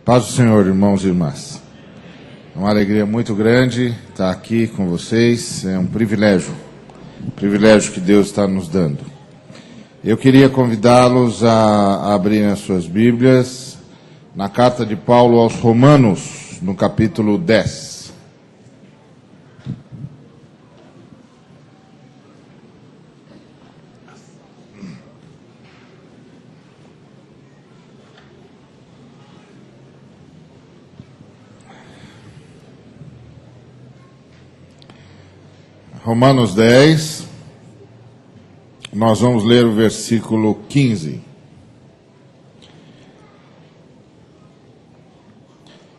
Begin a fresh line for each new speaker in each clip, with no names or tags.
Paz do Senhor, irmãos e irmãs. É uma alegria muito grande estar aqui com vocês, é um privilégio que Deus está nos dando. Eu queria convidá-los a abrirem as suas Bíblias na carta de Paulo aos Romanos, no capítulo 10. Romanos 10, nós vamos ler o versículo 15.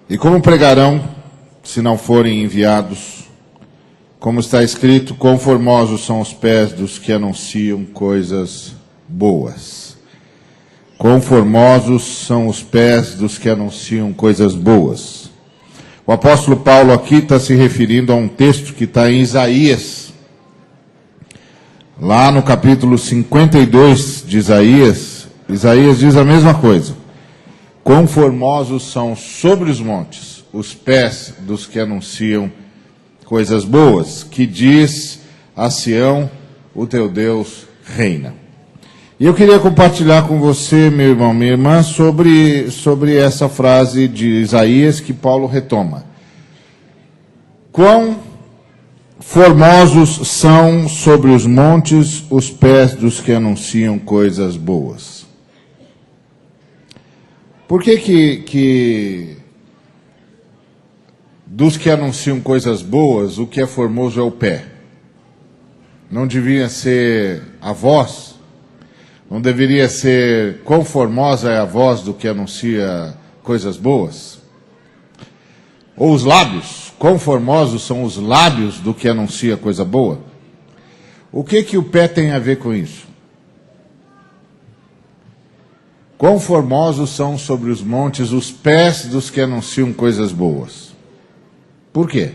E como pregarão, se não forem enviados? Como está escrito, quão formosos são os pés dos que anunciam coisas boas. Quão formosos são os pés dos que anunciam coisas boas. O apóstolo Paulo aqui está se referindo a um texto que está em Isaías. Lá no capítulo 52 de Isaías, Isaías diz a mesma coisa. Quão formosos são sobre os montes os pés dos que anunciam coisas boas, que diz a Sião, o teu Deus reina. E eu queria compartilhar com você, meu irmão, minha irmã, sobre essa frase de Isaías que Paulo retoma. Quão formosos são sobre os montes os pés dos que anunciam coisas boas. Por que dos que anunciam coisas boas, o que é formoso é o pé? Não devia ser a voz? Não deveria ser quão formosa é a voz do que anuncia coisas boas? Ou os lábios? Quão formosos são os lábios do que anuncia coisa boa? O que o pé tem a ver com isso? Quão formosos são sobre os montes os pés dos que anunciam coisas boas? Por quê?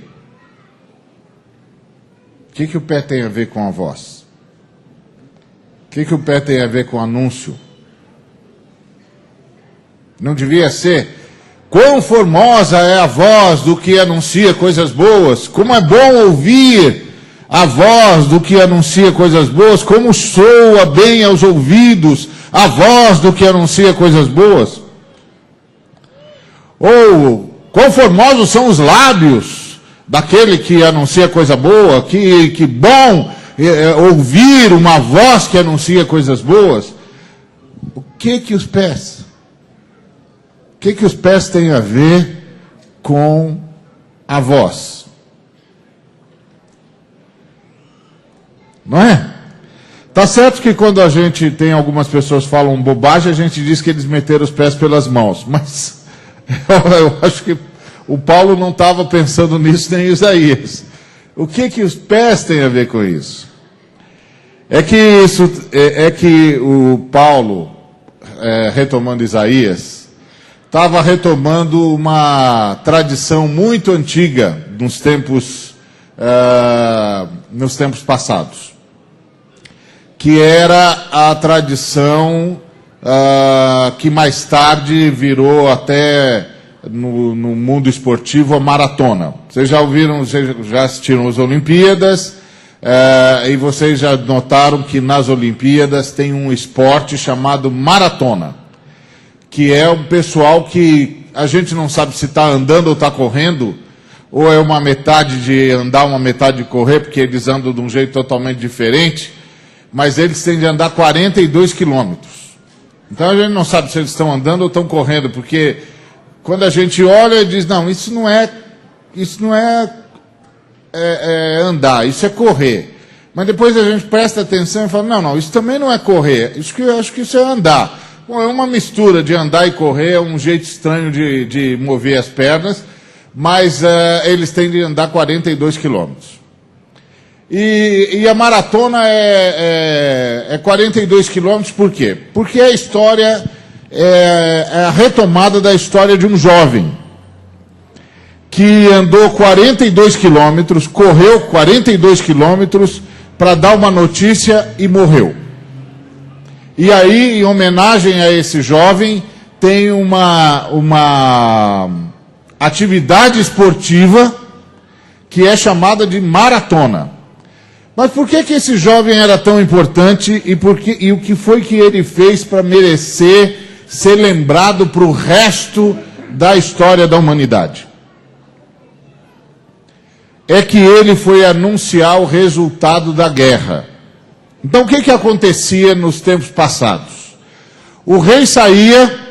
O que o pé tem a ver com a voz? O que o pé tem a ver com o anúncio? Não devia ser, quão formosa é a voz do que anuncia coisas boas, como é bom ouvir a voz do que anuncia coisas boas, como soa bem aos ouvidos a voz do que anuncia coisas boas. Ou, quão formosos são os lábios daquele que anuncia coisa boa, que bom ouvir uma voz que anuncia coisas boas. O que os pés? O que os pés têm a ver com a voz? Não é? Tá certo que quando a gente tem algumas pessoas que falam bobagem, a gente diz que eles meteram os pés pelas mãos. Mas eu acho que o Paulo não estava pensando nisso, nem Isaías. O que os pés têm a ver com isso? É que o Paulo, retomando Isaías, estava retomando uma tradição muito antiga nos tempos passados, que era a tradição que mais tarde virou até no mundo esportivo a maratona. Vocês já ouviram, já assistiram as Olimpíadas, e vocês já notaram que nas Olimpíadas tem um esporte chamado maratona, que é um pessoal que a gente não sabe se está andando ou está correndo, ou é uma metade de andar, uma metade de correr, porque eles andam de um jeito totalmente diferente, mas eles têm de andar 42 quilômetros. Então a gente não sabe se eles estão andando ou estão correndo, porque quando a gente olha e diz, não, isso não é andar, isso é correr. Mas depois a gente presta atenção e fala, não, isso também não é correr, eu acho que isso é andar. Bom, é uma mistura de andar e correr, é um jeito estranho de mover as pernas, mas eles têm de andar 42 quilômetros. E a maratona é 42 quilômetros, por quê? Porque a história é a retomada da história de um jovem que andou 42 quilômetros, correu 42 quilômetros para dar uma notícia e morreu. E aí, em homenagem a esse jovem, tem uma atividade esportiva que é chamada de maratona. Mas por que esse jovem era tão importante e o que foi que ele fez para merecer ser lembrado para o resto da história da humanidade? É que ele foi anunciar o resultado da guerra. Então o que acontecia nos tempos passados? O rei saía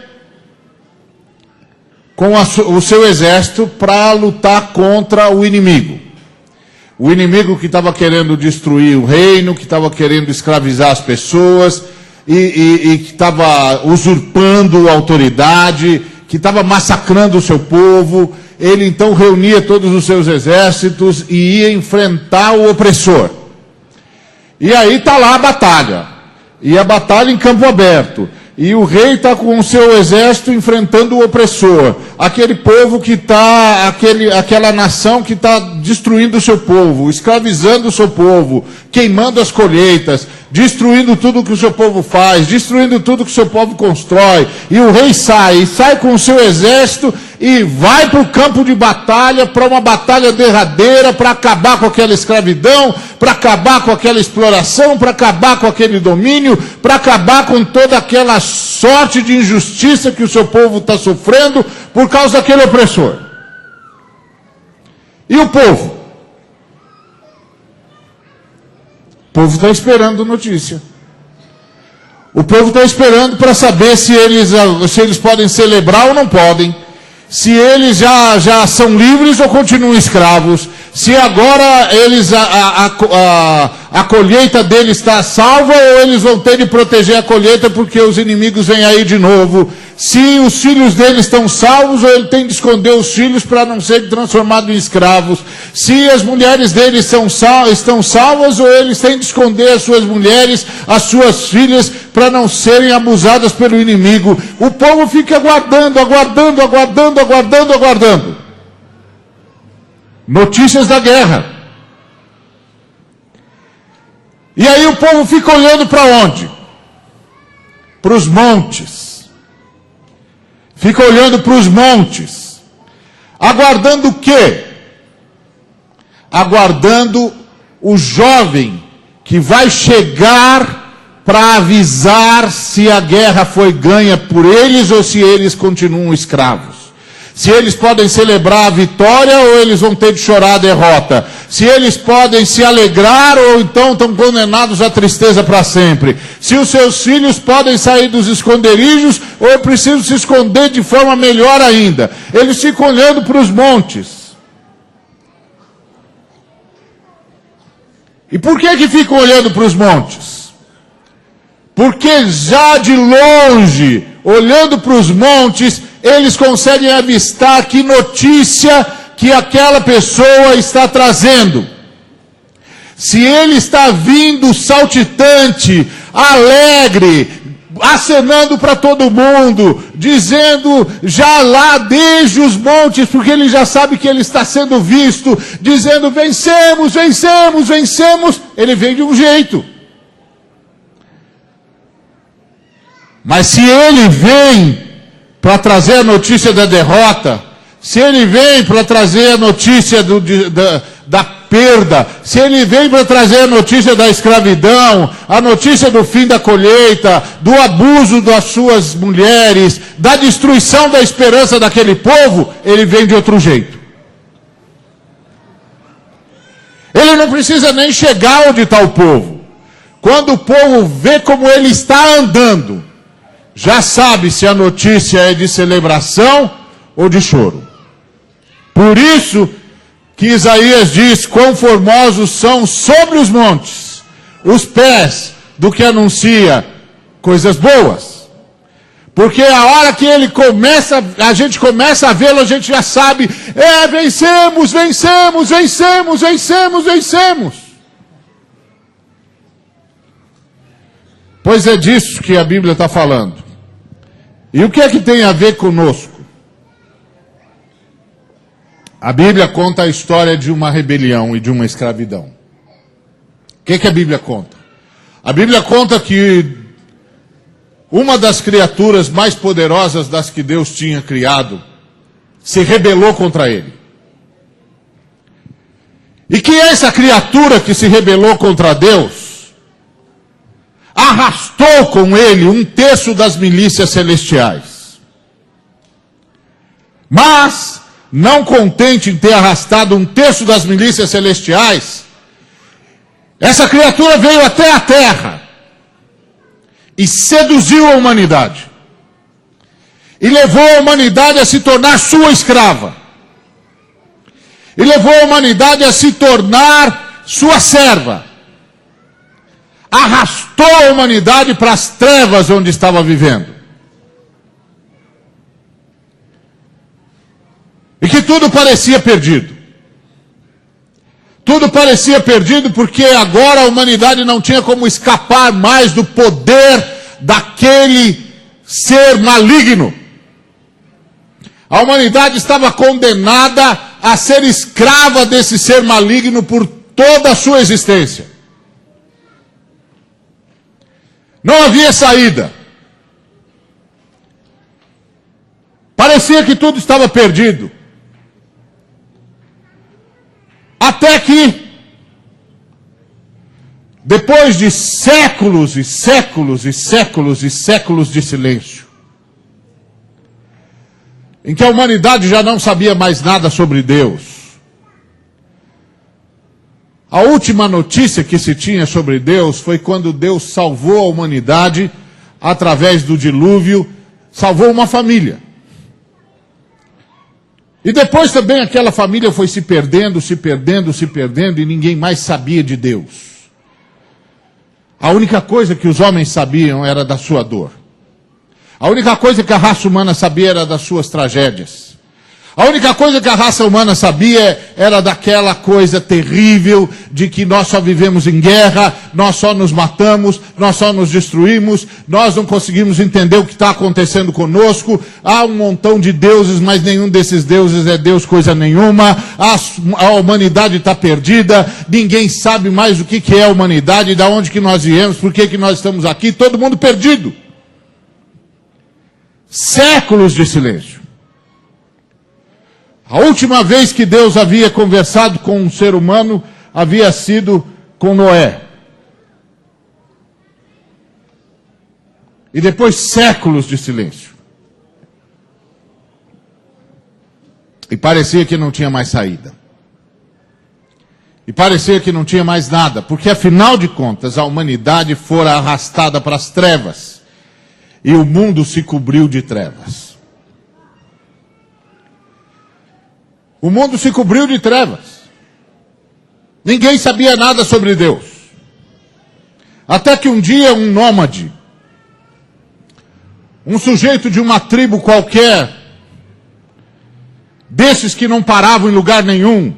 com o seu exército para lutar contra o inimigo. O inimigo que estava querendo destruir o reino, que estava querendo escravizar as pessoas, e que estava usurpando a autoridade, que estava massacrando o seu povo. Ele então reunia todos os seus exércitos e ia enfrentar o opressor. E aí está lá a batalha. E a batalha em campo aberto. E o rei está com o seu exército enfrentando o opressor. Aquele povo que está, aquela nação que está destruindo o seu povo, escravizando o seu povo, queimando as colheitas, destruindo tudo que o seu povo faz, destruindo tudo que o seu povo constrói. E o rei sai com o seu exército e vai para o campo de batalha, para uma batalha derradeira, para acabar com aquela escravidão, para acabar com aquela exploração, para acabar com aquele domínio, para acabar com toda aquela sorte de injustiça que o seu povo está sofrendo por causa daquele opressor. E o povo? O povo está esperando notícia. O povo está esperando para saber se eles podem celebrar ou não podem. Se eles já são livres ou continuam escravos. Se agora a colheita deles está salva ou eles vão ter de proteger a colheita porque os inimigos vêm aí de novo. Se os filhos deles estão salvos ou ele tem de esconder os filhos para não serem transformados em escravos. Se as mulheres deles estão salvas ou eles têm de esconder as suas mulheres, as suas filhas, para não serem abusadas pelo inimigo. O povo fica aguardando. Notícias da guerra. E aí o povo fica olhando para onde? Para os montes. Fica olhando para os montes. Aguardando o quê? Aguardando o jovem que vai chegar para avisar se a guerra foi ganha por eles ou se eles continuam escravos. Se eles podem celebrar a vitória ou eles vão ter de chorar a derrota. Se eles podem se alegrar ou então estão condenados à tristeza para sempre. Se os seus filhos podem sair dos esconderijos ou precisam se esconder de forma melhor ainda. Eles ficam olhando para os montes. E por que ficam olhando para os montes? Porque já de longe, olhando para os montes, eles conseguem avistar que notícia que aquela pessoa está trazendo. Se ele está vindo saltitante, alegre, acenando para todo mundo, dizendo já lá desde os montes, porque ele já sabe que ele está sendo visto, dizendo vencemos, vencemos, vencemos, ele vem de um jeito. Mas se ele vem para trazer a notícia da derrota, se ele vem para trazer a notícia da perda, se ele vem para trazer a notícia da escravidão, a notícia do fim da colheita, do abuso das suas mulheres, da destruição da esperança daquele povo, ele vem de outro jeito. Ele não precisa nem chegar onde está o povo. Quando o povo vê como ele está andando, já sabe se a notícia é de celebração ou de choro. Por isso que Isaías diz, quão formosos são sobre os montes os pés do que anuncia coisas boas. Porque a hora que a gente começa a vê-lo, a gente já sabe, vencemos, vencemos, vencemos, vencemos, vencemos. Pois é disso que a Bíblia está falando. E o que é que tem a ver conosco? A Bíblia conta a história de uma rebelião e de uma escravidão. O que é que a Bíblia conta? A Bíblia conta que uma das criaturas mais poderosas das que Deus tinha criado, se rebelou contra ele. E que essa criatura que se rebelou contra Deus arrastou com ele 1/3 das milícias celestiais. Mas, não contente em ter arrastado 1/3 das milícias celestiais, essa criatura veio até a terra e seduziu a humanidade. E levou a humanidade a se tornar sua escrava. E levou a humanidade a se tornar sua serva. Arrastou a humanidade para as trevas onde estava vivendo. E que tudo parecia perdido. Tudo parecia perdido porque agora a humanidade não tinha como escapar mais do poder daquele ser maligno. A humanidade estava condenada a ser escrava desse ser maligno por toda a sua existência. Não havia saída. Parecia que tudo estava perdido. Até que, depois de séculos e séculos e séculos e séculos de silêncio, em que a humanidade já não sabia mais nada sobre Deus, a última notícia que se tinha sobre Deus foi quando Deus salvou a humanidade através do dilúvio, salvou uma família. E depois também aquela família foi se perdendo, se perdendo, se perdendo, e ninguém mais sabia de Deus. A única coisa que os homens sabiam era da sua dor. A única coisa que a raça humana sabia era das suas tragédias. A única coisa que a raça humana sabia era daquela coisa terrível de que nós só vivemos em guerra, nós só nos matamos, nós só nos destruímos, nós não conseguimos entender o que está acontecendo conosco. Há um montão de deuses, mas nenhum desses deuses é Deus coisa nenhuma. A humanidade está perdida, ninguém sabe mais o que é a humanidade, de onde que nós viemos, por que nós estamos aqui, todo mundo perdido. Séculos de silêncio. A última vez que Deus havia conversado com um ser humano havia sido com Noé. E depois séculos de silêncio. E parecia que não tinha mais saída. E parecia que não tinha mais nada, porque afinal de contas a humanidade fora arrastada para as trevas. E o mundo se cobriu de trevas. O mundo se cobriu de trevas. Ninguém sabia nada sobre Deus. Até que um dia um nômade, um sujeito de uma tribo qualquer, desses que não paravam em lugar nenhum,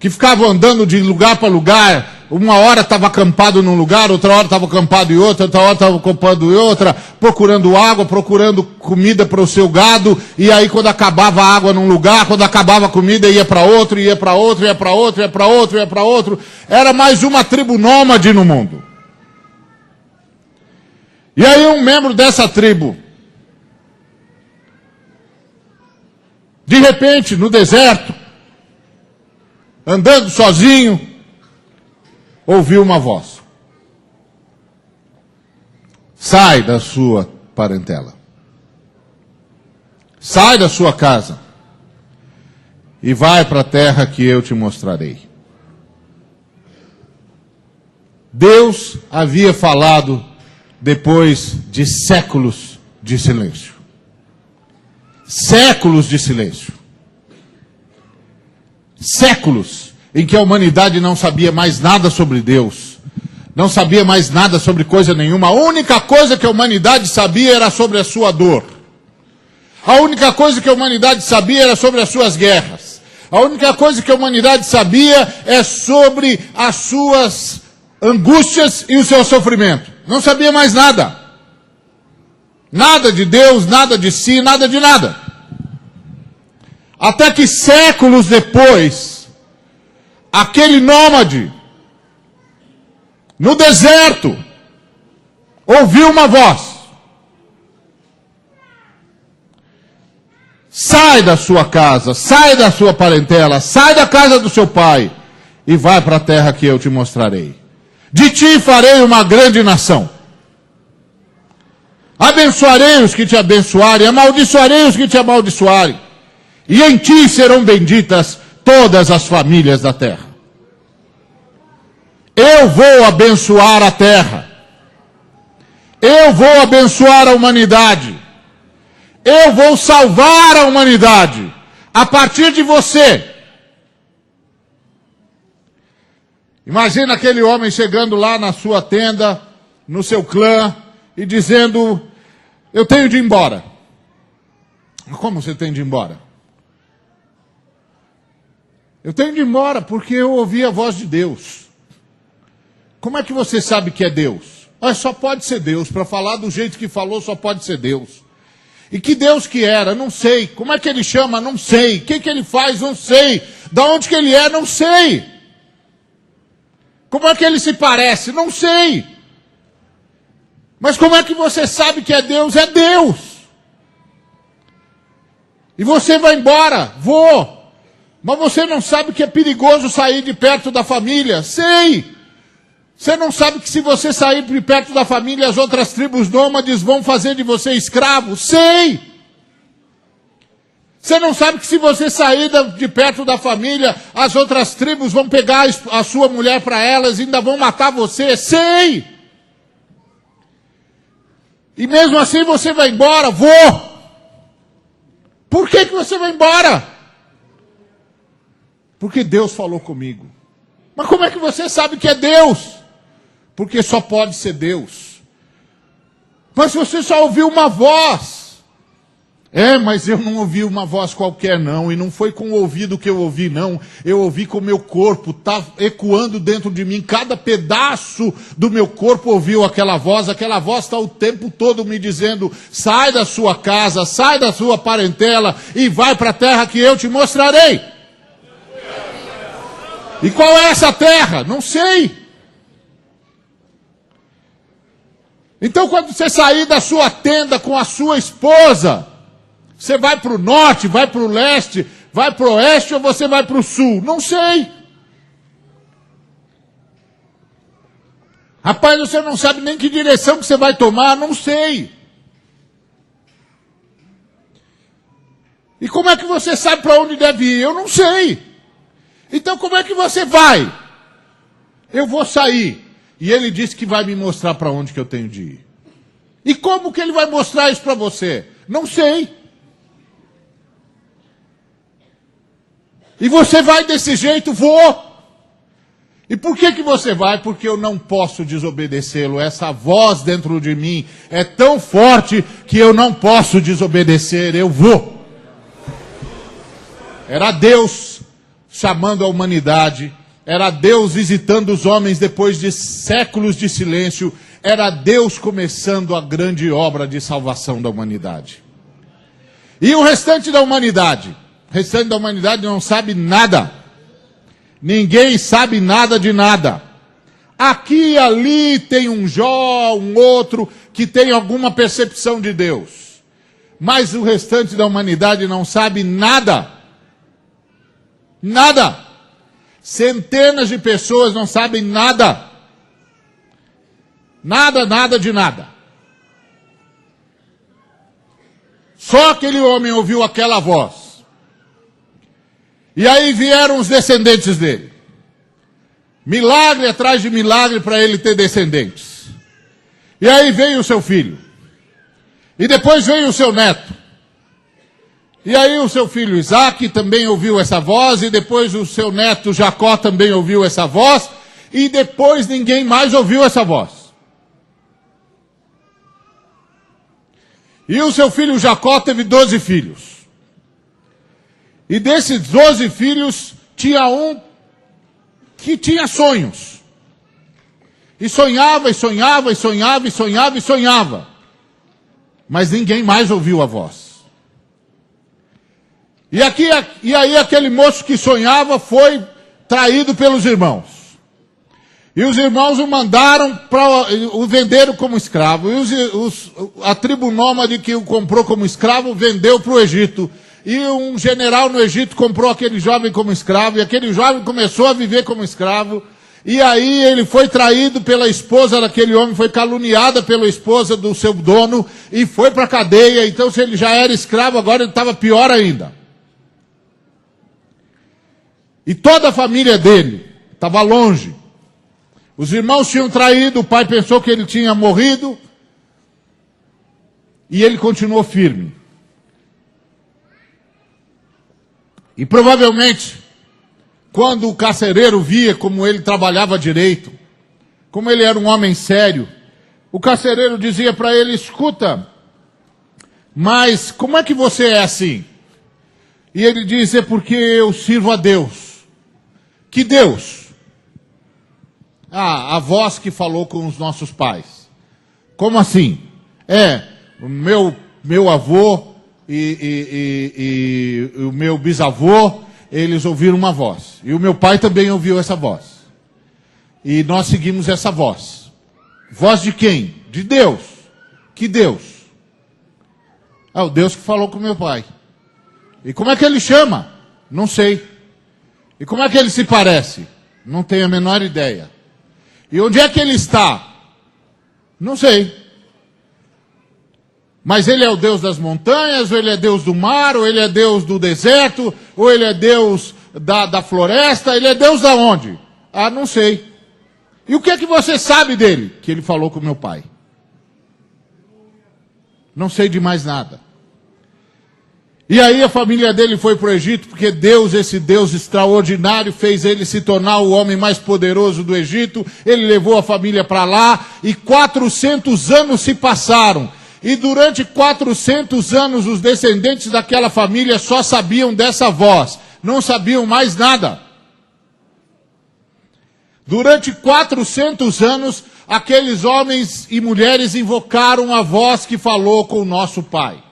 que ficavam andando de lugar para lugar, uma hora estava acampado num lugar, outra hora estava acampado em outra hora estava acampado em outra, procurando água, procurando comida para o seu gado, e aí quando acabava a água num lugar, quando acabava a comida ia para outro, ia para outro, ia para outro, ia para outro, ia para outro. Era mais uma tribo nômade no mundo. E aí um membro dessa tribo, de repente, no deserto, andando sozinho, ouviu uma voz. Sai da sua parentela. Sai da sua casa. E vai para a terra que eu te mostrarei. Deus havia falado depois de séculos de silêncio. Séculos de silêncio. Séculos em que a humanidade não sabia mais nada sobre Deus, não sabia mais nada sobre coisa nenhuma. A única coisa que a humanidade sabia era sobre a sua dor. A única coisa que a humanidade sabia era sobre as suas guerras. A única coisa que a humanidade sabia é sobre as suas angústias e o seu sofrimento. Não sabia mais nada. Nada de Deus, nada de si, nada de nada. Até que séculos depois, aquele nômade, no deserto, ouviu uma voz. sai da sua casa, sai da sua parentela, sai da casa do seu pai e vai para a terra que eu te mostrarei. De ti farei uma grande nação. Abençoarei os que te abençoarem, amaldiçoarei os que te amaldiçoarem. E em ti serão benditas todas as famílias da terra. Eu vou abençoar a terra. Eu vou abençoar a humanidade. Eu vou salvar a humanidade a partir de você. Imagina aquele homem chegando lá na sua tenda, no seu clã, e dizendo, eu tenho de ir embora. Como você tem de ir embora? Eu tenho de ir embora porque eu ouvi a voz de Deus. Como é que você sabe que é Deus? Só pode ser Deus. Para falar do jeito que falou, só pode ser Deus. E que Deus que era? Não sei. Como é que ele chama? Não sei. O que ele faz? Não sei. Da onde que ele é? Não sei. Como é que ele se parece? Não sei. Mas como é que você sabe que é Deus? É Deus. E você vai embora? Vou. Mas você não sabe que é perigoso sair de perto da família? Sei. Você não sabe que se você sair de perto da família, as outras tribos nômades vão fazer de você escravo? Sei. Você não sabe que se você sair de perto da família, as outras tribos vão pegar a sua mulher para elas e ainda vão matar você? Sei. E mesmo assim você vai embora? Vou. Por que você vai embora? Porque Deus falou comigo. Mas como é que você sabe que é Deus? Porque só pode ser Deus. Mas você só ouviu uma voz. Mas eu não ouvi uma voz qualquer não. E não foi com o ouvido que eu ouvi não. Eu ouvi com o meu corpo. Está ecoando dentro de mim. Cada pedaço do meu corpo ouviu aquela voz. Aquela voz está o tempo todo me dizendo, sai da sua casa, sai da sua parentela e vai para a terra que eu te mostrarei. E qual é essa terra? Não sei. Então quando você sair da sua tenda com a sua esposa, você vai para o norte, vai para o leste, vai para o oeste ou você vai para o sul? Não sei. Rapaz, você não sabe nem que direção que você vai tomar? Não sei. E como é que você sabe para onde deve ir? Eu não sei. Então como é que você vai? Eu vou sair. E ele disse que vai me mostrar para onde que eu tenho de ir. E como que ele vai mostrar isso para você? Não sei. E você vai desse jeito? Vou. E por que você vai? Porque eu não posso desobedecê-lo. Essa voz dentro de mim é tão forte que eu não posso desobedecer. Eu vou. Era Deus chamando a humanidade, era Deus visitando os homens depois de séculos de silêncio, era Deus começando a grande obra de salvação da humanidade. E o restante da humanidade? O restante da humanidade não sabe nada. Ninguém sabe nada de nada. Aqui e ali tem um Jó, um outro, que tem alguma percepção de Deus. Mas o restante da humanidade não sabe nada. Nada. Centenas de pessoas não sabem nada. Nada de nada. Só aquele homem ouviu aquela voz. E aí vieram os descendentes dele. Milagre atrás de milagre para ele ter descendentes. E aí veio o seu filho. E depois veio o seu neto. E aí o seu filho Isaac também ouviu essa voz, e depois o seu neto Jacó também ouviu essa voz, e depois ninguém mais ouviu essa voz. E o seu filho Jacó teve 12 filhos. E desses 12 filhos, tinha um que tinha sonhos. E sonhava, e sonhava, e sonhava, e sonhava, e sonhava. Mas ninguém mais ouviu a voz. E aí aquele moço que sonhava foi traído pelos irmãos. E os irmãos o mandaram, o venderam como escravo. E a tribo nômade que o comprou como escravo vendeu para o Egito. e um general no Egito comprou aquele jovem como escravo, e aquele jovem começou a viver como escravo, e aí ele foi traído pela esposa daquele homem, foi caluniada pela esposa do seu dono, e foi para a cadeia. Então, se ele já era escravo, agora ele estava pior ainda. E toda a família dele estava longe. Os irmãos tinham traído, o pai pensou que ele tinha morrido, e ele continuou firme. E provavelmente, quando o carcereiro via como ele trabalhava direito, como ele era um homem sério, o carcereiro dizia para ele: escuta, mas como é que você é assim? E ele diz: é porque eu sirvo a Deus. Que Deus? A voz que falou com os nossos pais. Como assim? O meu avô e o meu bisavô, eles ouviram uma voz. E o meu pai também ouviu essa voz. E nós seguimos essa voz. Voz de quem? De Deus. Que Deus? O Deus que falou com meu pai. E como é que ele chama? Não sei. E como é que ele se parece? Não tenho a menor ideia. E onde é que ele está? Não sei. Mas ele é o Deus das montanhas, ou ele é Deus do mar, ou ele é Deus do deserto, ou ele é Deus da floresta, ele é Deus da onde? Não sei. E o que é que você sabe dele? Que ele falou com meu pai. Não sei de mais nada. E aí a família dele foi para o Egito, porque Deus, esse Deus extraordinário, fez ele se tornar o homem mais poderoso do Egito. Ele levou a família para lá, e 400 anos se passaram. E durante 400 anos os descendentes daquela família só sabiam dessa voz, não sabiam mais nada. Durante 400 anos, aqueles homens e mulheres invocaram a voz que falou com o nosso pai.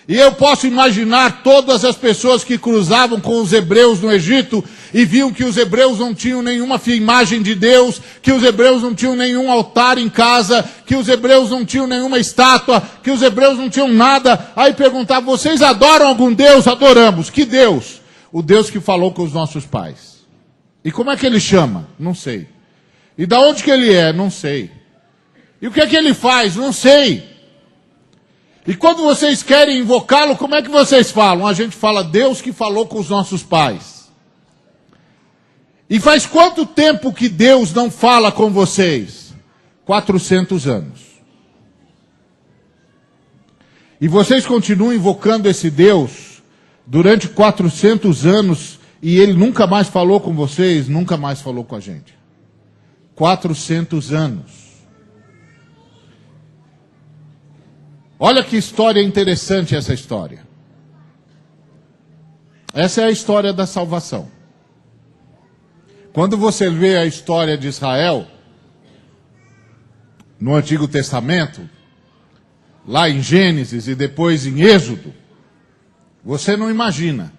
E eu posso imaginar todas as pessoas que cruzavam com os hebreus no Egito e viam que os hebreus não tinham nenhuma imagem de Deus, que os hebreus não tinham nenhum altar em casa, que os hebreus não tinham nenhuma estátua, que os hebreus não tinham nada. Aí perguntavam: vocês adoram algum Deus? Adoramos. Que Deus? O Deus que falou com os nossos pais. E como é que ele chama? Não sei. E da onde que ele é? Não sei. E o que é que ele faz? Não sei. E quando vocês querem invocá-lo, como é que vocês falam? A gente fala: Deus que falou com os nossos pais. E faz quanto tempo que Deus não fala com vocês? 400 anos. E vocês continuam invocando esse Deus durante 400 anos, e ele nunca mais falou com vocês, nunca mais falou com a gente. 400 anos. Olha que história interessante essa história. Essa é a história da salvação. Quando você vê a história de Israel, no Antigo Testamento, lá em Gênesis e depois em Êxodo, você não imagina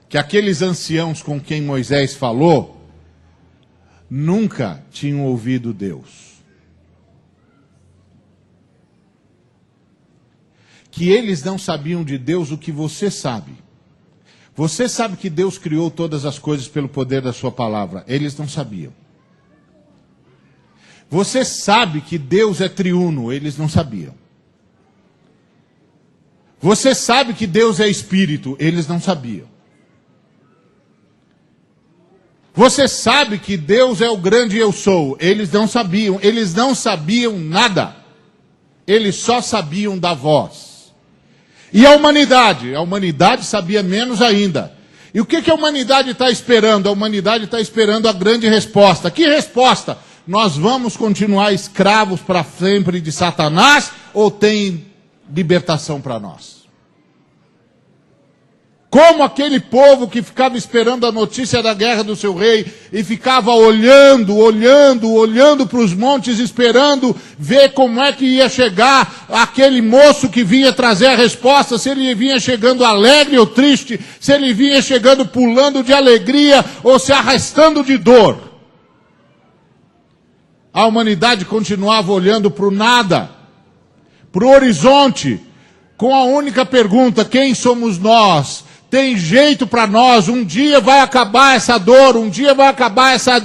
que aqueles anciãos com quem Moisés falou nunca tinham ouvido Deus. Que eles não sabiam de Deus o que você sabe. Você sabe que Deus criou todas as coisas pelo poder da sua palavra. Eles não sabiam. Você sabe que Deus é triuno. Eles não sabiam. Você sabe que Deus é espírito. Eles não sabiam. Você sabe que Deus é o grande eu sou. Eles não sabiam. Eles não sabiam nada. Eles só sabiam da voz. E a humanidade? A humanidade sabia menos ainda. E o que a humanidade está esperando? A humanidade está esperando a grande resposta. Que resposta? Nós vamos continuar escravos para sempre de Satanás, ou tem libertação para nós? Como aquele povo que ficava esperando a notícia da guerra do seu rei e ficava olhando para os montes, esperando ver como é que ia chegar aquele moço que vinha trazer a resposta, se ele vinha chegando alegre ou triste, se ele vinha chegando pulando de alegria ou se arrastando de dor. A humanidade continuava olhando para o nada, para o horizonte, com a única pergunta: quem somos nós? Tem jeito para nós? Um dia vai acabar essa dor, um dia vai acabar essa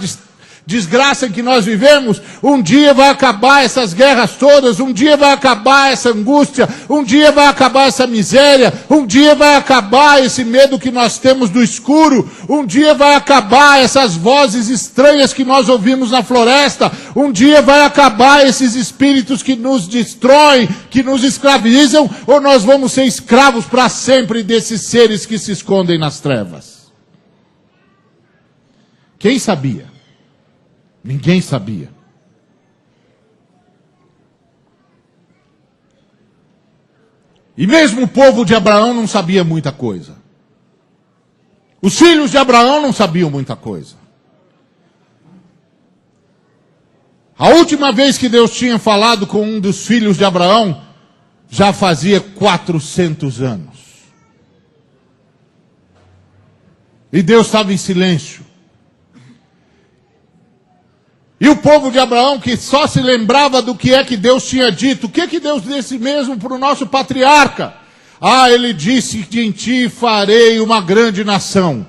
desgraça em que nós vivemos, um dia vai acabar essas guerras todas, um dia vai acabar essa angústia, um dia vai acabar essa miséria, um dia vai acabar esse medo que nós temos do escuro, um dia vai acabar essas vozes estranhas que nós ouvimos na floresta, um dia vai acabar esses espíritos que nos destroem, que nos escravizam, ou nós vamos ser escravos para sempre desses seres que se escondem nas trevas? Quem sabia? Ninguém sabia. E mesmo o povo de Abraão não sabia muita coisa. Os filhos de Abraão não sabiam muita coisa. A última vez que Deus tinha falado com um dos filhos de Abraão, já fazia 400 anos. E Deus estava em silêncio. E o povo de Abraão, que só se lembrava do que é que Deus tinha dito. O que é que Deus disse mesmo para o nosso patriarca? Ah, ele disse que em ti farei uma grande nação.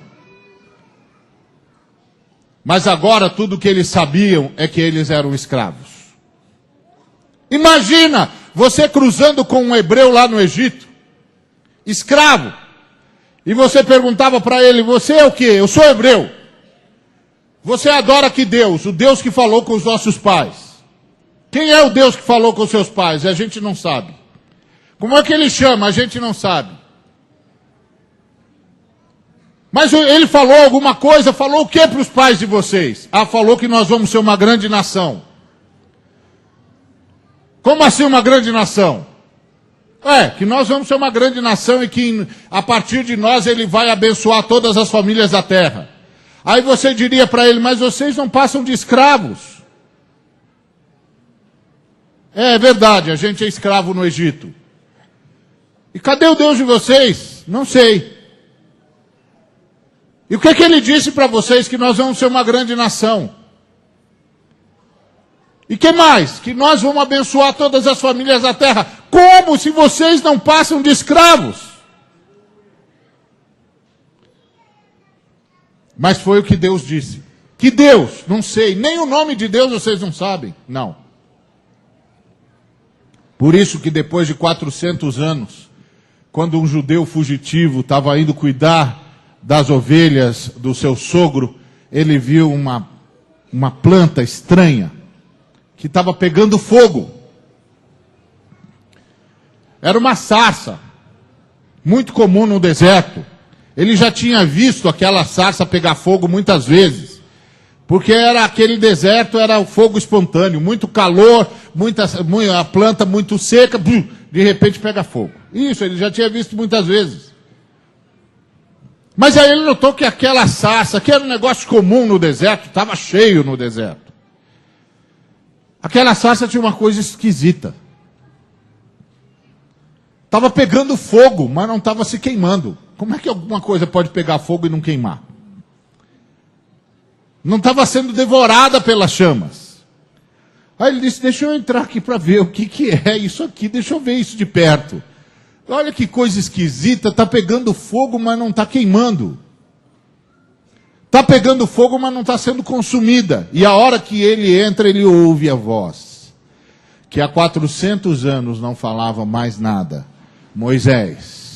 Mas agora tudo o que eles sabiam é que eles eram escravos. Imagina você cruzando com um hebreu lá no Egito, escravo. E você perguntava para ele: você é o quê? Eu sou hebreu. Você adora que Deus? O Deus que falou com os nossos pais. Quem é o Deus que falou com os seus pais? A gente não sabe. Como é que ele chama? A gente não sabe. Mas ele falou alguma coisa? Falou o que para os pais de vocês? Ah, falou que nós vamos ser uma grande nação. Como assim uma grande nação? Que nós vamos ser uma grande nação e que a partir de nós ele vai abençoar todas as famílias da terra. Aí você diria para ele: mas vocês não passam de escravos. É verdade, a gente é escravo no Egito. E cadê o Deus de vocês? Não sei. E o que é que ele disse para vocês? Que nós vamos ser uma grande nação. E que mais? Que nós vamos abençoar todas as famílias da terra. Como se vocês não passam de escravos? Mas foi o que Deus disse. Que Deus? Não sei. Nem o nome de Deus vocês não sabem. Não. Por isso que depois de 400 anos, quando um judeu fugitivo estava indo cuidar das ovelhas do seu sogro, ele viu uma planta estranha que estava pegando fogo. Era uma sarça, muito comum no deserto. Ele já tinha visto aquela sarça pegar fogo muitas vezes. Porque aquele deserto era o fogo espontâneo. Muito calor, a planta muito seca, de repente pega fogo. Isso, ele já tinha visto muitas vezes. Mas aí ele notou que aquela sarça, que era um negócio comum no deserto, estava cheio no deserto. Aquela sarça tinha uma coisa esquisita. Estava pegando fogo, mas não estava se queimando. Como é que alguma coisa pode pegar fogo e não queimar? Não estava sendo devorada pelas chamas. Aí ele disse: deixa eu entrar aqui para ver o que é isso aqui, deixa eu ver isso de perto. Olha que coisa esquisita, está pegando fogo, mas não está queimando. Está pegando fogo, mas não está sendo consumida. E a hora que ele entra, ele ouve a voz, que há 400 anos não falava mais nada. Moisés.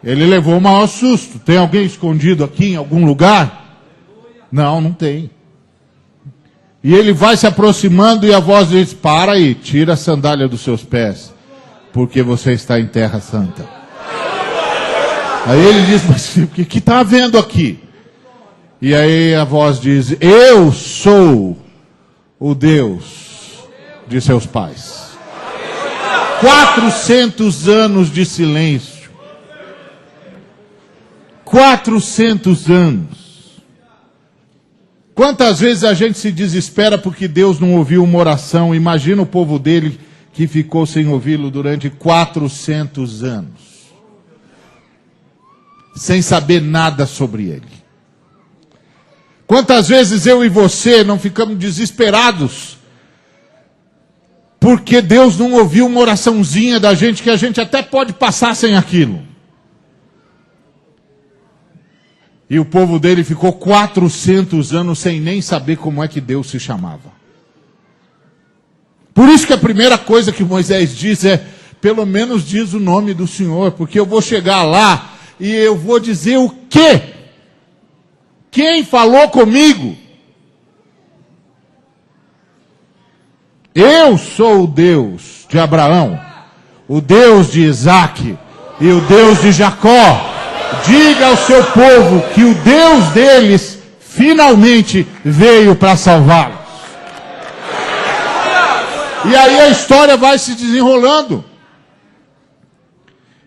Ele levou o maior susto. Tem alguém escondido aqui em algum lugar? Não, não tem. E ele vai se aproximando e a voz diz: para aí, tira a sandália dos seus pés, porque você está em terra santa. Aí ele diz: mas o que está havendo aqui? E aí a voz diz: eu sou o Deus de seus pais. 400 anos de silêncio. 400 anos. Quantas vezes a gente se desespera porque Deus não ouviu uma oração? Imagina o povo dele que ficou sem ouvi-lo durante 400 anos. Sem saber nada sobre ele. Quantas vezes eu e você não ficamos desesperados porque Deus não ouviu uma oraçãozinha da gente, que a gente até pode passar sem aquilo. E o povo dele ficou 400 anos sem nem saber como é que Deus se chamava. Por isso que a primeira coisa que Moisés diz é, pelo menos diz o nome do Senhor, porque eu vou chegar lá e eu vou dizer o quê? Quem falou comigo? Eu sou o Deus de Abraão, o Deus de Isaque e o Deus de Jacó. Diga ao seu povo que o Deus deles finalmente veio para salvá-los. E aí a história vai se desenrolando.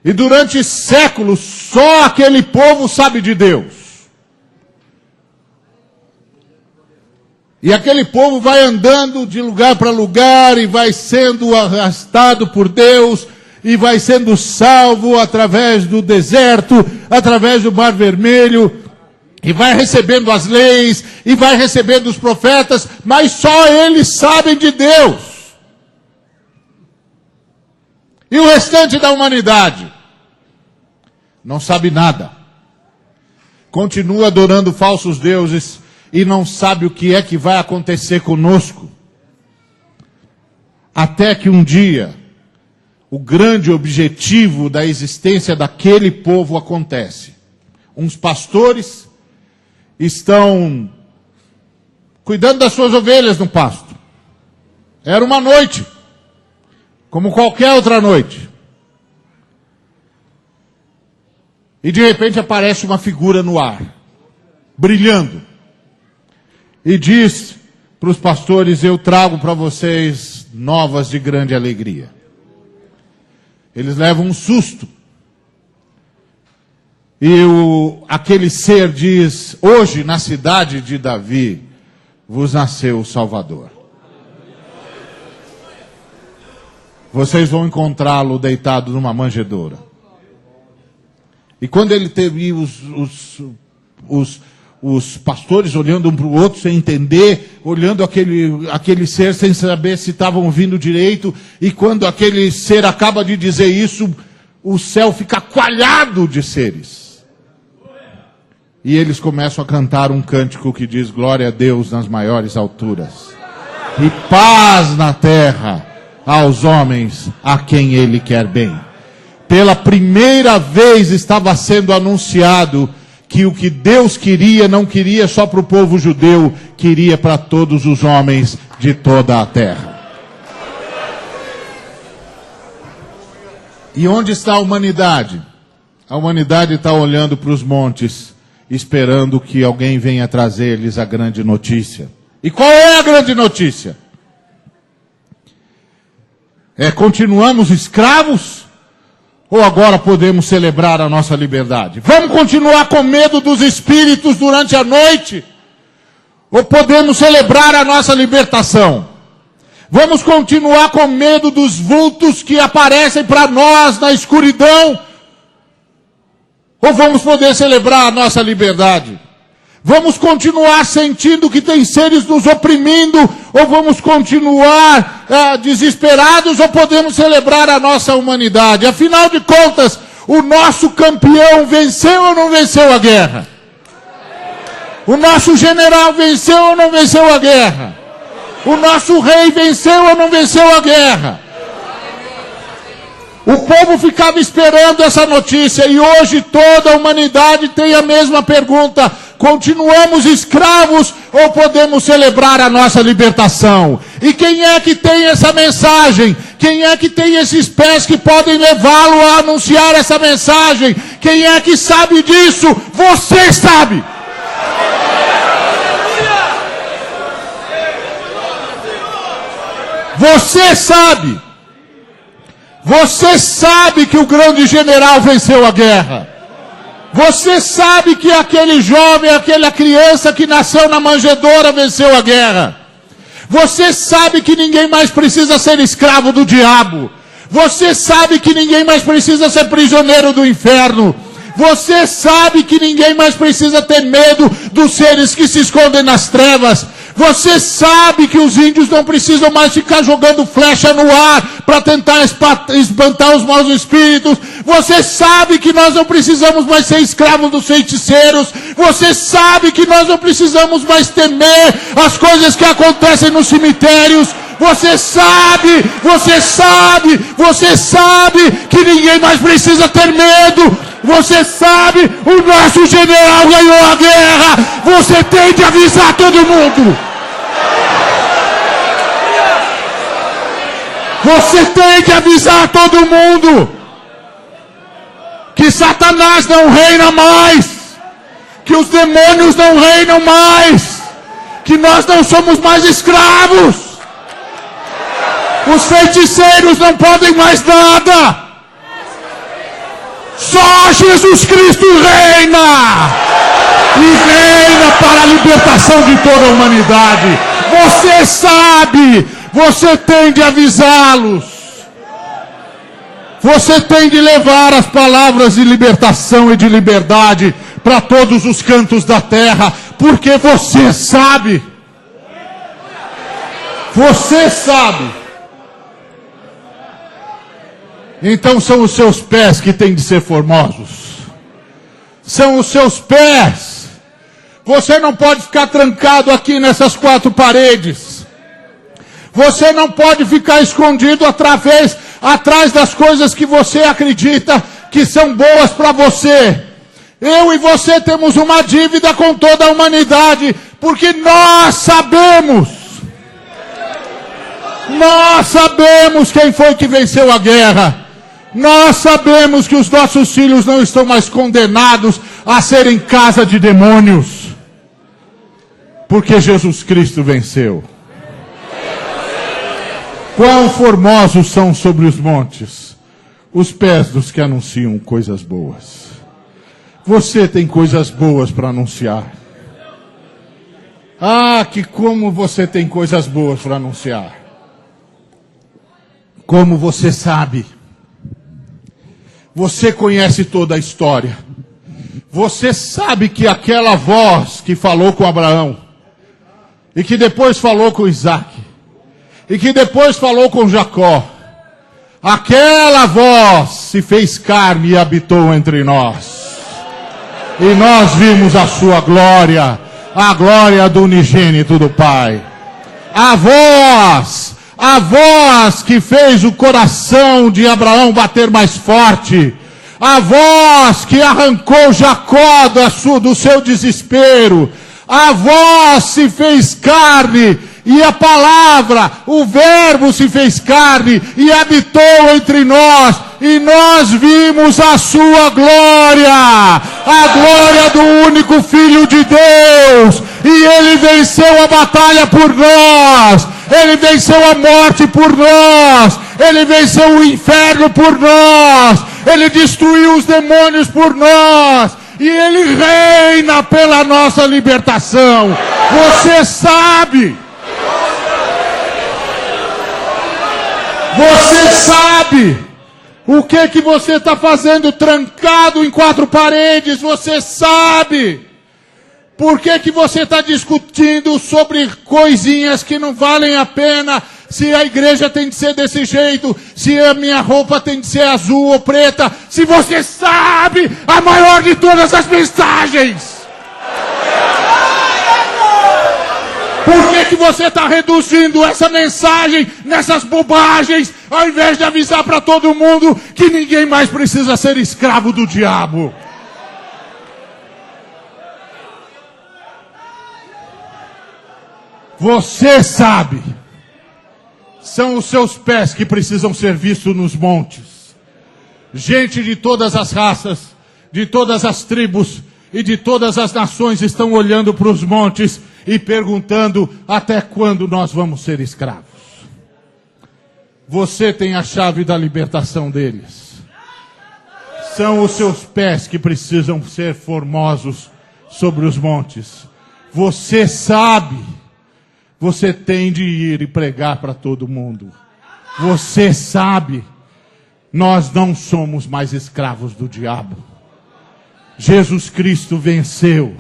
E durante séculos, só aquele povo sabe de Deus. E aquele povo vai andando de lugar para lugar e vai sendo arrastado por Deus e vai sendo salvo através do deserto, através do Mar Vermelho, e vai recebendo as leis, e vai recebendo os profetas, mas só eles sabem de Deus. E o restante da humanidade não sabe nada. Continua adorando falsos deuses e não sabe o que é que vai acontecer conosco. Até que um dia, o grande objetivo da existência daquele povo acontece. Uns pastores estão cuidando das suas ovelhas no pasto. Era uma noite, como qualquer outra noite. E de repente aparece uma figura no ar, brilhando. E diz para os pastores, eu trago para vocês novas de grande alegria. Eles levam um susto. E aquele ser diz, hoje na cidade de Davi, vos nasceu o Salvador. Vocês vão encontrá-lo deitado numa manjedoura. E quando ele teve os pastores olhando um para o outro sem entender, olhando aquele ser sem saber se estavam ouvindo direito, e quando aquele ser acaba de dizer isso, o céu fica coalhado de seres. E eles começam a cantar um cântico que diz, glória a Deus nas maiores alturas, e paz na terra aos homens a quem Ele quer bem. Pela primeira vez estava sendo anunciado que o que Deus queria, não queria só para o povo judeu, queria para todos os homens de toda a terra. E onde está a humanidade? A humanidade está olhando para os montes, esperando que alguém venha trazer-lhes a grande notícia. E qual é a grande notícia? Continuamos escravos? Ou agora podemos celebrar a nossa liberdade? Vamos continuar com medo dos espíritos durante a noite? Ou podemos celebrar a nossa libertação? Vamos continuar com medo dos vultos que aparecem para nós na escuridão? Ou vamos poder celebrar a nossa liberdade? Vamos continuar sentindo que tem seres nos oprimindo? Ou vamos continuar desesperados? Ou podemos celebrar a nossa humanidade? Afinal de contas, o nosso campeão venceu ou não venceu a guerra? O nosso general venceu ou não venceu a guerra? O nosso rei venceu ou não venceu a guerra? O povo ficava esperando essa notícia e hoje toda a humanidade tem a mesma pergunta. Continuamos escravos ou podemos celebrar a nossa libertação? E quem é que tem essa mensagem? Quem é que tem esses pés que podem levá-lo a anunciar essa mensagem? Quem é que sabe disso? Você sabe! Você sabe! Você sabe que o grande general venceu a guerra. Você sabe que aquele jovem, aquela criança que nasceu na manjedoura venceu a guerra. Você sabe que ninguém mais precisa ser escravo do diabo. Você sabe que ninguém mais precisa ser prisioneiro do inferno. Você sabe que ninguém mais precisa ter medo dos seres que se escondem nas trevas. Você sabe que os índios não precisam mais ficar jogando flecha no ar para tentar espantar os maus espíritos. Você sabe que nós não precisamos mais ser escravos dos feiticeiros. Você sabe que nós não precisamos mais temer as coisas que acontecem nos cemitérios. Você sabe que ninguém mais precisa ter medo. Você sabe, o nosso general ganhou a guerra. Você tem de avisar todo mundo. Você tem de avisar todo mundo que Satanás não reina mais, que os demônios não reinam mais, que nós não somos mais escravos. Os feiticeiros não podem mais nada. Só Jesus Cristo reina. E reina para a libertação de toda a humanidade. Você sabe. Você tem de avisá-los. Você tem de levar as palavras de libertação e de liberdade para todos os cantos da terra. Porque você sabe. Você sabe. Então são os seus pés que têm de ser formosos. São os seus pés. Você não pode ficar trancado aqui nessas quatro paredes. Você não pode ficar escondido atrás das coisas que você acredita que são boas para você. Eu e você temos uma dívida com toda a humanidade, porque nós sabemos quem foi que venceu a guerra. Nós sabemos que os nossos filhos não estão mais condenados a serem casa de demônios, porque Jesus Cristo venceu. Quão formosos são sobre os montes os pés dos que anunciam coisas boas. Você tem coisas boas para anunciar. Ah, que como você tem coisas boas para anunciar. Como você sabe. Você conhece toda a história. Você sabe que aquela voz que falou com Abraão, e que depois falou com Isaac, e que depois falou com Jacó, aquela voz se fez carne e habitou entre nós. E nós vimos a sua glória, a glória do unigênito do Pai. A voz que fez o coração de Abraão bater mais forte. A voz que arrancou Jacó do seu desespero. A voz se fez carne e a palavra, o verbo se fez carne e habitou entre nós. E nós vimos a sua glória. A glória do único Filho de Deus. E ele venceu a batalha por nós. Ele venceu a morte por nós. Ele venceu o inferno por nós. Ele destruiu os demônios por nós. E ele reina pela nossa libertação. Você sabe. Você sabe o que você está fazendo trancado em quatro paredes. Você sabe. Por que você está discutindo sobre coisinhas que não valem a pena? Se a igreja tem de ser desse jeito, se a minha roupa tem de ser azul ou preta, se você sabe a maior de todas as mensagens. Por que você está reduzindo essa mensagem nessas bobagens, ao invés de avisar para todo mundo que ninguém mais precisa ser escravo do diabo? Você sabe. São os seus pés que precisam ser vistos nos montes. Gente de todas as raças, de todas as tribos e de todas as nações estão olhando para os montes e perguntando até quando nós vamos ser escravos. Você tem a chave da libertação deles. São os seus pés que precisam ser formosos sobre os montes. Você sabe. Você tem de ir e pregar para todo mundo. Você sabe. Nós não somos mais escravos do diabo. Jesus Cristo venceu.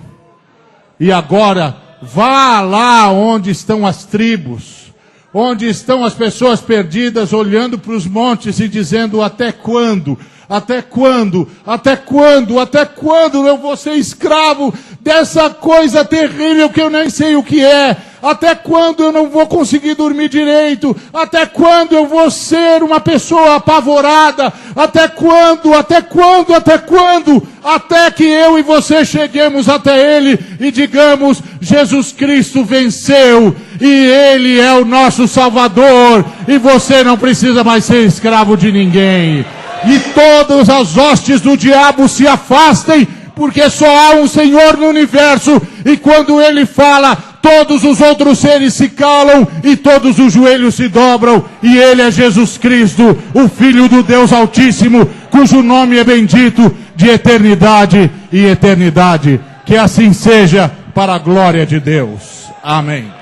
E agora Vá lá onde estão as tribos, onde estão as pessoas perdidas, olhando para os montes e dizendo: até quando? Até quando? Até quando? Até quando eu vou ser escravo dessa coisa terrível que eu nem sei o que é? Até quando eu não vou conseguir dormir direito? Até quando eu vou ser uma pessoa apavorada? Até quando? Até quando? Até quando? Até que eu e você cheguemos até Ele e digamos: Jesus Cristo venceu e Ele é o nosso Salvador e você não precisa mais ser escravo de ninguém. E todas as hostes do diabo se afastem, porque só há um Senhor no universo, e quando Ele fala, todos os outros seres se calam, e todos os joelhos se dobram, e Ele é Jesus Cristo, o Filho do Deus Altíssimo, cujo nome é bendito de eternidade e eternidade. Que assim seja, para a glória de Deus. Amém.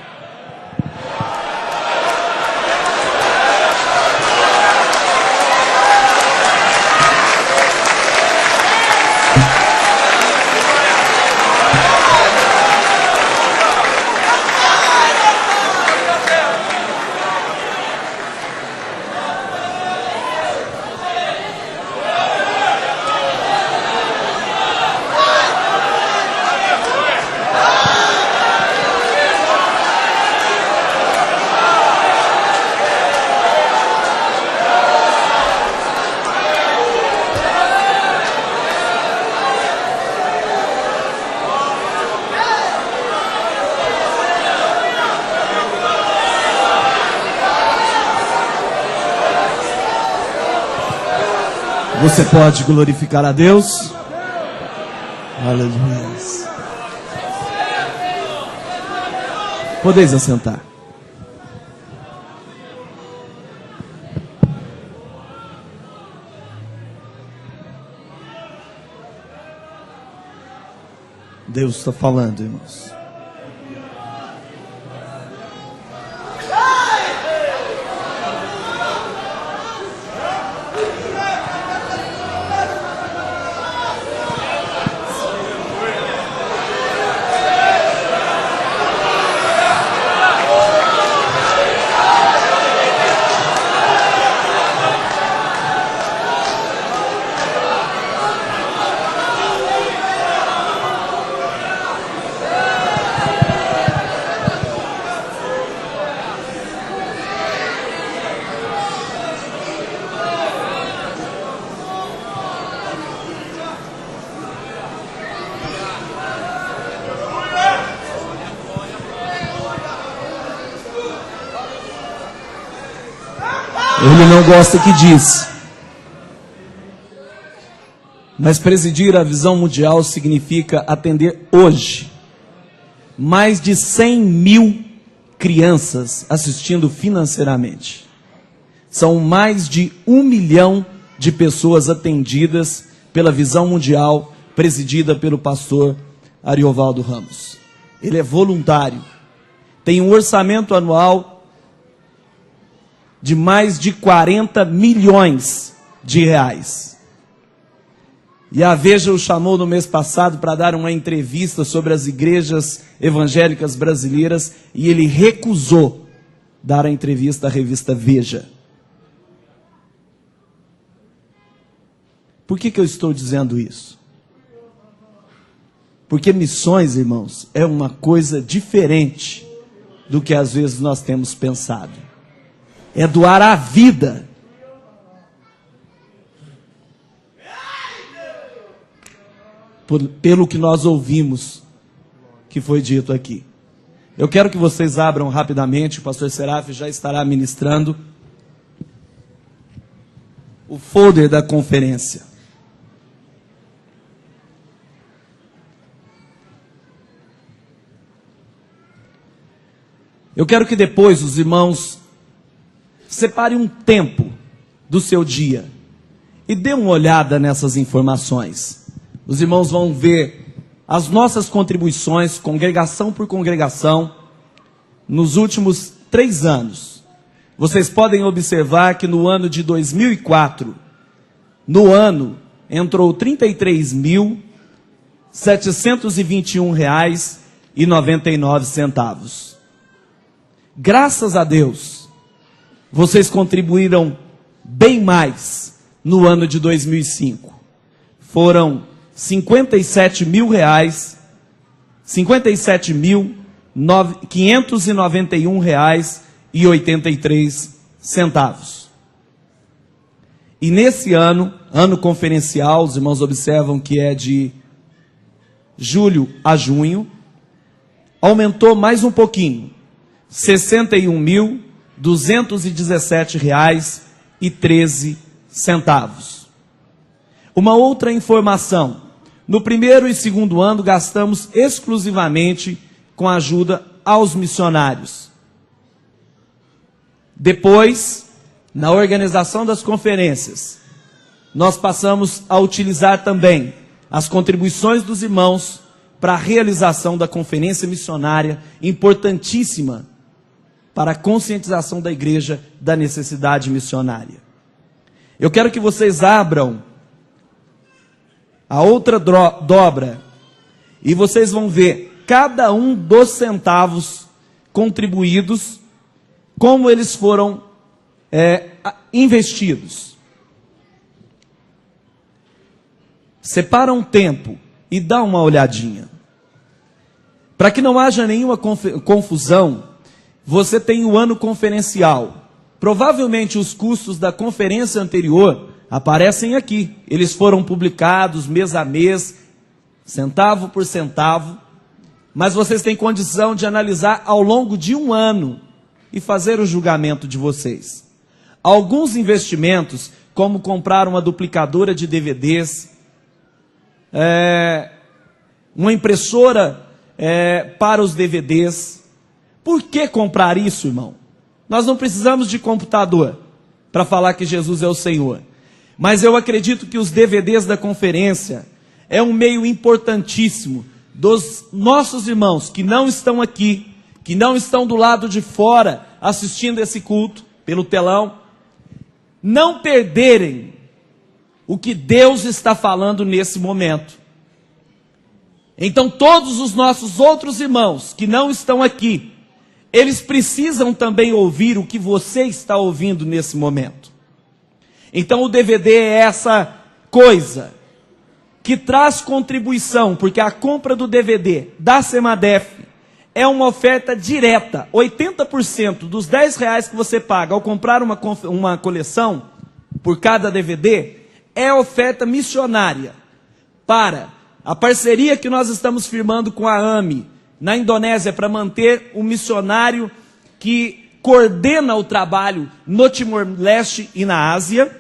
Você pode glorificar a Deus? Aleluia. Podeis assentar. Deus está falando, irmãos. Ele não gosta que diz. Mas presidir a visão mundial significa atender hoje mais de 100 mil crianças assistindo financeiramente. São mais de 1 milhão de pessoas atendidas pela visão mundial, presidida pelo pastor Ariovaldo Ramos. Ele é voluntário, tem um orçamento anual de mais de 40 milhões de reais. E a Veja o chamou no mês passado para dar uma entrevista sobre as igrejas evangélicas brasileiras e ele recusou dar a entrevista à revista Veja. Por que eu estou dizendo isso? Porque missões, irmãos, é uma coisa diferente do que às vezes nós temos pensado. É doar a vida. Pelo que nós ouvimos que foi dito aqui. Eu quero que vocês abram rapidamente, o pastor Serafim já estará ministrando o folder da conferência. Eu quero que depois os irmãos separe um tempo do seu dia e dê uma olhada nessas informações. Os irmãos vão ver as nossas contribuições, congregação por congregação, nos últimos 3 anos. Vocês podem observar que no ano de 2004, no ano, entrou R$ 33.721 R$2,99. Graças a Deus, vocês contribuíram bem mais no ano de 2005. Foram R$57.591,83. E nesse ano conferencial, os irmãos observam que é de julho a junho, aumentou mais um pouquinho, R$61.217,13. Uma outra informação: no primeiro e segundo ano gastamos exclusivamente com ajuda aos missionários. Depois, na organização das conferências, nós passamos a utilizar também as contribuições dos irmãos para a realização da conferência missionária, importantíssima para a conscientização da igreja da necessidade missionária. Eu quero que vocês abram a outra dobra e vocês vão ver cada um dos centavos contribuídos, como eles foram investidos. Separa um tempo e dá uma olhadinha. Para que não haja nenhuma confusão, você tem o ano conferencial. Provavelmente os custos da conferência anterior aparecem aqui. Eles foram publicados mês a mês, centavo por centavo. Mas vocês têm condição de analisar ao longo de um ano e fazer o julgamento de vocês. Alguns investimentos, como comprar uma duplicadora de DVDs, uma impressora para os DVDs. Por que comprar isso, irmão? Nós não precisamos de computador para falar que Jesus é o Senhor. Mas eu acredito que os DVDs da conferência é um meio importantíssimo dos nossos irmãos que não estão aqui, que não estão do lado de fora assistindo esse culto pelo telão, não perderem o que Deus está falando nesse momento. Então todos os nossos outros irmãos que não estão aqui, eles precisam também ouvir o que você está ouvindo nesse momento. Então o DVD é essa coisa que traz contribuição, porque a compra do DVD da Semadef é uma oferta direta. 80% dos R$10 que você paga ao comprar uma coleção por cada DVD é oferta missionária para a parceria que nós estamos firmando com a AMI na Indonésia para manter o missionário que coordena o trabalho no Timor-Leste e na Ásia,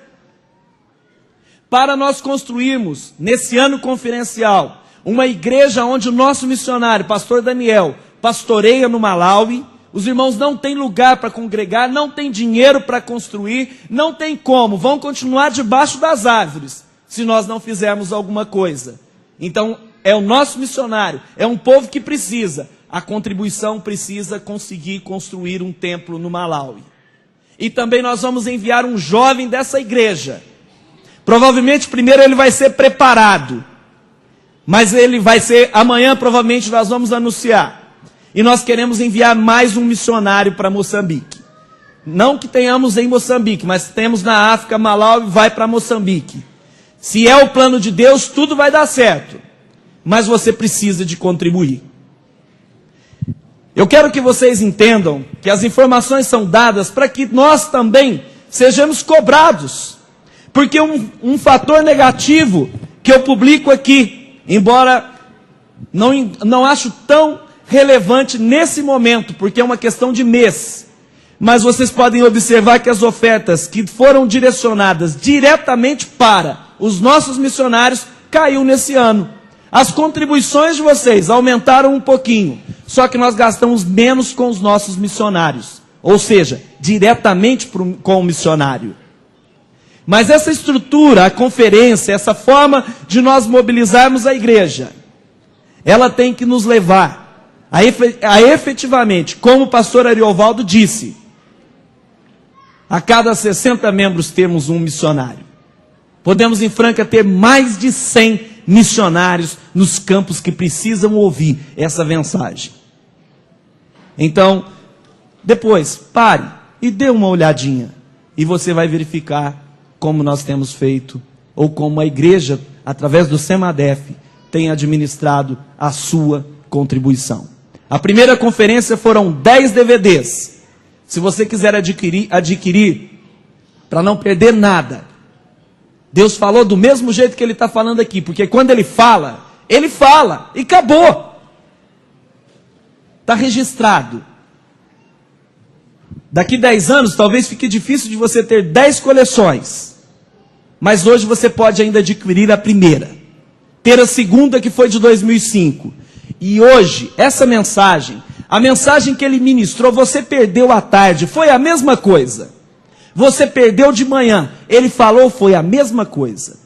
para nós construirmos, nesse ano conferencial, uma igreja onde o nosso missionário, pastor Daniel, pastoreia no Malawi. Os irmãos não têm lugar para congregar, não têm dinheiro para construir, não tem como, vão continuar debaixo das árvores, se nós não fizermos alguma coisa. Então, é o nosso missionário, é um povo que precisa, a contribuição precisa conseguir construir um templo no Malawi. E também nós vamos enviar um jovem dessa igreja. Provavelmente primeiro ele vai ser preparado, mas ele vai ser, amanhã provavelmente nós vamos anunciar. E nós queremos enviar mais um missionário para Moçambique. Não que tenhamos em Moçambique, mas temos na África, Malawi, vai para Moçambique. Se é o plano de Deus, tudo vai dar certo. Mas você precisa de contribuir. Eu quero que vocês entendam que as informações são dadas para que nós também sejamos cobrados. Porque um fator negativo que eu publico aqui, embora não acho tão relevante nesse momento, porque é uma questão de mês, mas vocês podem observar que as ofertas que foram direcionadas diretamente para os nossos missionários caiu nesse ano. As contribuições de vocês aumentaram um pouquinho, só que nós gastamos menos com os nossos missionários, ou seja, diretamente com o missionário. Mas essa estrutura, a conferência, essa forma de nós mobilizarmos a igreja, ela tem que nos levar a efetivamente, como o pastor Ariovaldo disse, a cada 60 membros termos um missionário. Podemos em Franca ter mais de 100 missionários nos campos que precisam ouvir essa mensagem. Então, depois, pare e dê uma olhadinha, e você vai verificar como nós temos feito, ou como a igreja, através do SEMADEF, tem administrado a sua contribuição. A primeira conferência foram 10 DVDs. Se você quiser adquirir, para não perder nada, Deus falou do mesmo jeito que Ele está falando aqui, porque quando Ele fala e acabou. Está registrado. Daqui 10 anos, talvez fique difícil de você ter 10 coleções, mas hoje você pode ainda adquirir a primeira, ter a segunda, que foi de 2005, e hoje, essa mensagem, a mensagem que Ele ministrou, você perdeu à tarde, foi a mesma coisa. Você perdeu de manhã, Ele falou, foi a mesma coisa.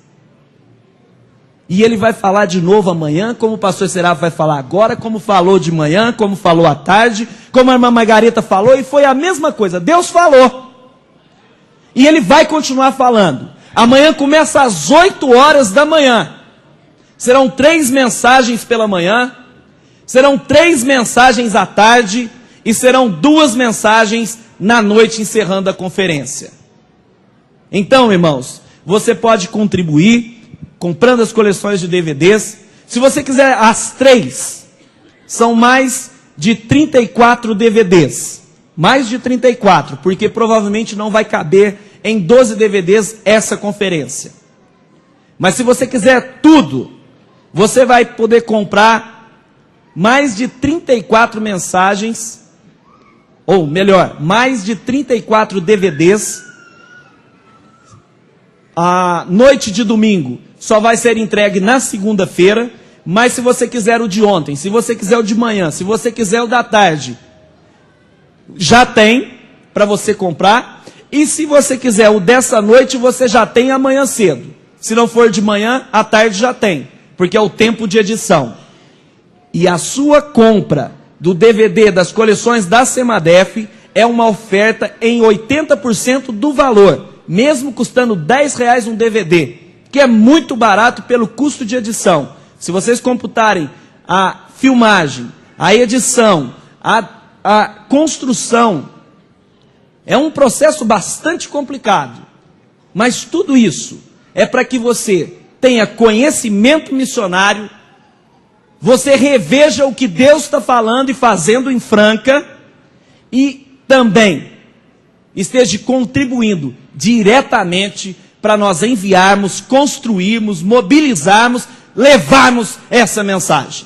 E Ele vai falar de novo amanhã, como o pastor Serafo vai falar agora, como falou de manhã, como falou à tarde, como a irmã Margareta falou, e foi a mesma coisa. Deus falou. E Ele vai continuar falando. Amanhã começa às 8 horas da manhã. Serão 3 mensagens pela manhã, serão 3 mensagens à tarde, e serão 2 mensagens na noite, encerrando a conferência. Então, irmãos, você pode contribuir comprando as coleções de DVDs. Se você quiser as 3, são mais de 34 DVDs. Mais de 34, porque provavelmente não vai caber em 12 DVDs essa conferência. Mas se você quiser tudo, você vai poder comprar mais de 34 mensagens, ou melhor, mais de 34 DVDs. A noite de domingo só vai ser entregue na segunda-feira, mas se você quiser o de ontem, se você quiser o de manhã, se você quiser o da tarde, já tem para você comprar. E se você quiser o dessa noite, você já tem amanhã cedo. Se não for de manhã, à tarde já tem, porque é o tempo de edição. E a sua compra do DVD das coleções da SEMADEF é uma oferta em 80% do valor, mesmo custando R$10 um DVD, que é muito barato pelo custo de edição. Se vocês computarem a filmagem, a edição, a construção, é um processo bastante complicado. Mas tudo isso é para que você tenha conhecimento missionário, você reveja o que Deus está falando e fazendo em Franca, e também esteja contribuindo diretamente para nós enviarmos, construirmos, mobilizarmos, levarmos essa mensagem.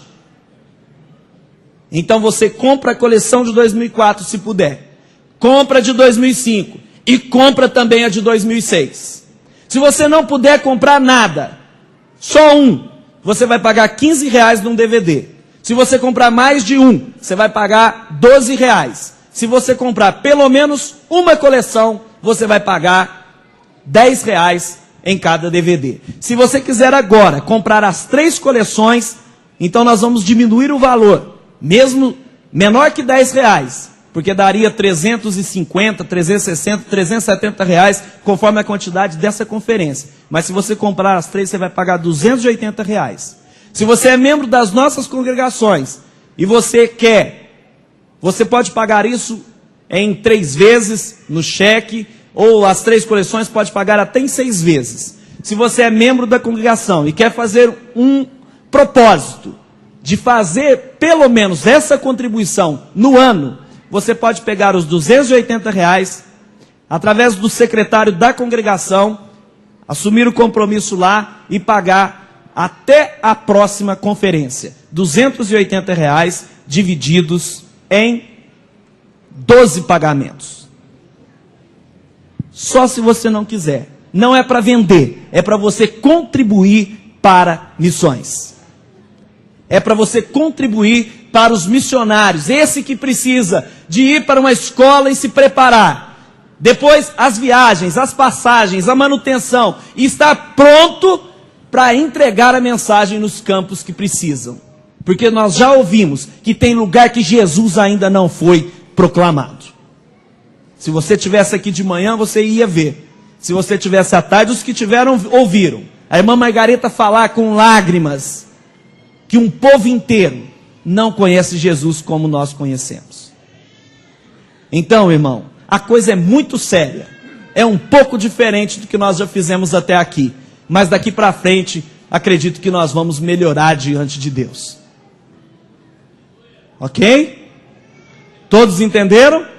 Então você compra a coleção de 2004, se puder. Compra de 2005 e compra também a de 2006. Se você não puder comprar nada, só um, você vai pagar R$15 num DVD. Se você comprar mais de um, você vai pagar R$12. Se você comprar pelo menos uma coleção, você vai pagar R$10 em cada DVD. Se você quiser agora comprar as 3 coleções, então nós vamos diminuir o valor, mesmo menor que R$10, porque daria 350, 360, 370 reais, conforme a quantidade dessa conferência. Mas se você comprar as 3, você vai pagar R$280. Se você é membro das nossas congregações e você você pode pagar isso em 3 vezes no cheque, ou as 3 coleções pode pagar até em 6 vezes. Se você é membro da congregação e quer fazer um propósito de fazer pelo menos essa contribuição no ano, você pode pegar os R$280, através do secretário da congregação, assumir o compromisso lá e pagar até a próxima conferência. R$280 divididos em 12 pagamentos. Só se você não quiser. Não é para vender, é para você contribuir para missões. É para você contribuir para os missionários, esse que precisa de ir para uma escola e se preparar. Depois as viagens, as passagens, a manutenção, e estar pronto para entregar a mensagem nos campos que precisam. Porque nós já ouvimos que tem lugar que Jesus ainda não foi proclamado. Se você estivesse aqui de manhã, você ia ver. Se você estivesse à tarde, os que tiveram, ouviram. A irmã Margareta falar com lágrimas que um povo inteiro não conhece Jesus como nós conhecemos. Então, irmão, a coisa é muito séria. É um pouco diferente do que nós já fizemos até aqui. Mas daqui para frente, acredito que nós vamos melhorar diante de Deus. Ok? Todos entenderam?